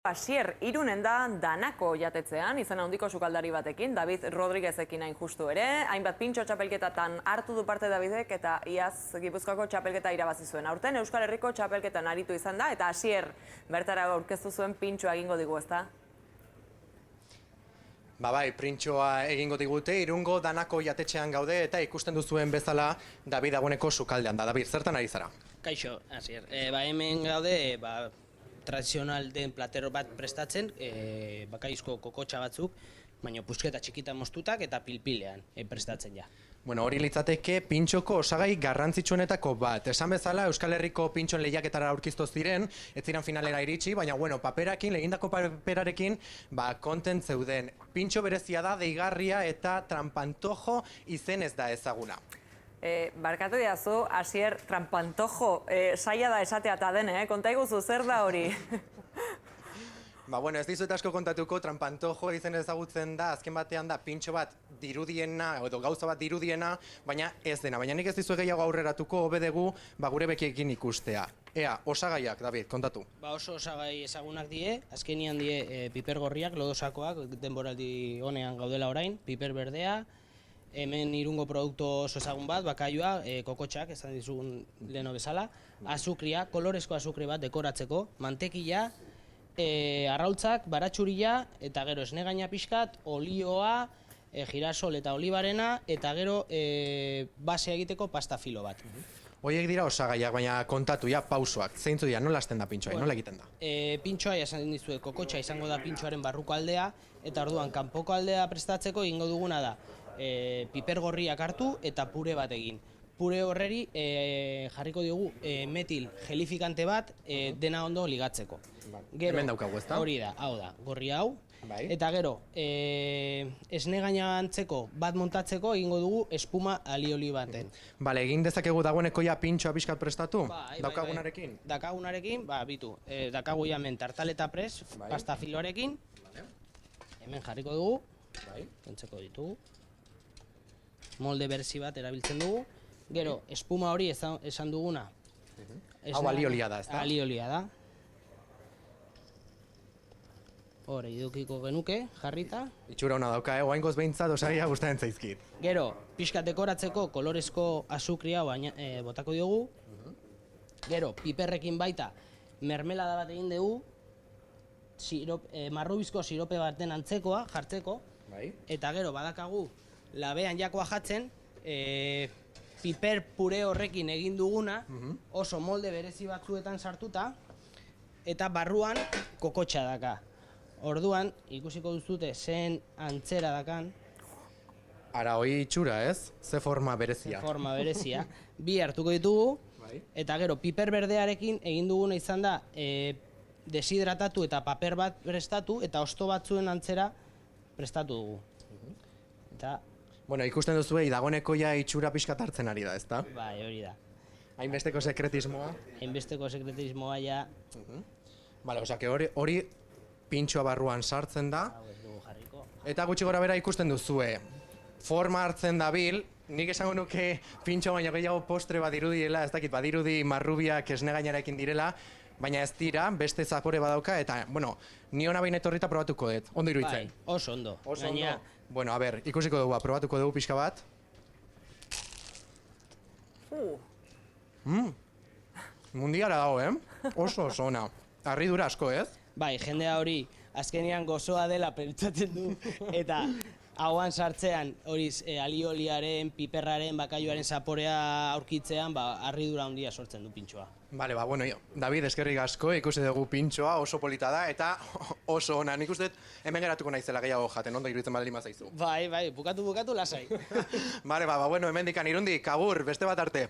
Asier, Irunen da Danako jatetzean, izan handiko sukaldari batekin, David Rodriguezekin hain justu ere, hainbat pintxo txapelketatan hartu du parte Davidek eta iaz Gipuzkoako txapelketa irabazi zuen. Aurten Euskal Herriko txapelketan aritu izan da, eta Asier bertara aurkeztu zuen pintxoa egingo digu, ezta? Bai, printxoa egingo digute, Irungo Danako jatetxean gaude eta ikusten duzuen bezala David dagoeneko sukaldean da. David, zertan ari zara? Kaixo, Asier. Hemen gaude, tradizional den platero bat prestatzen, bakaizko kokotxa batzuk, baina pusketa txikita moztutak eta pilpilean prestatzen ja. Bueno, hori litzateke pintxoko osagai garrantzitsuenetako bat. Esan bezala, Euskal Herriko pintxoen lehiaketara aurkiztu ziren, ez ziren finalera iritsi, baina paperakin, egindako paperarekin, kontent zeuden. Pintxo berezia da, deigarria eta trampantojo izen ez da ezaguna. Barkatu diazu, Asier, trampantojo, saia da esatea eta dene, konta iguzu, zer da hori? Ez dizuet asko kontatuko, trampantojo izen ezagutzen da, azken batean da pintxo bat dirudiena, edo gauza bat dirudiena, baina ez dena. Baina nik ez dizu gehiago aurreratuko, hobedegu, gure bekiekin ikustea. Ea, osagaiak, David, kontatu. Oso osagai ezagunak die, azkenian die piper gorriak, lodosakoak, denboraldi honean gaudela orain, piper berdea, hemen Irungo produktu oso ezagun bat, bakaioa, kokotxak, esan dizugun leheno bezala, azukria, kolorezko azukri bat dekoratzeko, mantekila, arrautzak, baratxurila, eta gero esnegaina pixkat, olioa, girasol eta olibarena, eta gero basea egiteko pasta filo bat. Hoiek dira osagaiak, baina kontatu, pausoak, zeintzu dira, nola hasten da pintxoa, nola egiten da? Pintxoa, esan dizuet, kokotxa izango da pintxoaren barruko aldea, eta orduan kanpoko aldea prestatzeko egingo duguna da piper gorriak hartu eta pure bat egin. Pure horreri jarriko diogu metil gelifikante bat dena ondo ligatzeko. Hemen daukagu, ezta? Hori da, hau da, gorri hau. Eta gero, esnegaina antzeko bat montatzeko egingo dugu espuma alioli baten. Bale, egin dezakegu dagoeneko ja pintxoa pixkat prestatu? Daukagunarekin? Daukagunarekin, bitu. Daukagu hemen tartaleta pres, pasta filoarekin. Hemen jarriko dugu, kentzeko ditugu. Molde berezi bat erabiltzen dugu. Gero, espuma hori esan duguna. Hau aliolia da, ezta? Aliolia da. Hore, idukiko genuke, jarrita. Itxura hona dauka, oaingoz behintzat osagia gustatzen zaizkit. Gero, pixkat dekoratzeko kolorezko azukria botako diogu. Gero, piperrekin baita mermelada bat egin dugu. Marrubizko sirope baten antzekoa jartzeko. Eta gero, badakagu labean jakoa jatzen, piper pure horrekin egin duguna, oso molde berezi batzuetan sartuta, eta barruan kokotxa daka. Orduan, ikusiko duzute zen antzera dakan. Ara, hoi itxura ez? Ze forma berezia. Ze forma berezia. Bi hartuko ditugu, eta gero piper berdearekin egin duguna izan da deshidratatu eta paper bat prestatu, eta hosto batzuen antzera prestatu dugu. Ikusten duzuei, dagoeneko ja itxura pixkat hartzen ari da, ezta? Bai, hori da. Hainbesteko sekretismoa? Hainbesteko sekretismoa, ja. Bale, osake hori pintxoa barruan sartzen da. Eta gutxi gora bera ikusten duzue. Forma hartzen dabil, nik esango nuke pintxo baina gehiago postre badirudiela, ez dakit badirudi marrubiak esnegainarekin direla, baina ez dira, beste zapore badauka, eta, ni hona behin etorrita probatuko dut. Ondo iruditzen? Bai, oso ondo. Oso ondo. Bueno, a ber, ikusiko dugu, probatuko dugu pixka bat. Mundiara dago, Oso ona. Harridura asko, ez? Bai, jendea hori azkenean gozoa dela pentsatzen du, eta hauan sartzean hori alioliaren, piperraren, bakaioaren zaporea aurkitzean, harridura handia sortzen du pintxoa. Bale, David, eskerrik asko, ikusi dugu pintxoa, oso polita da, eta oso ona. Nik uste hemen geratuko naizela gehiago jaten, ondo iruditzen baldin bazaizu. Bai, bukatu, lasai. Bale, hemen dikan Irundik, agur, beste bat arte.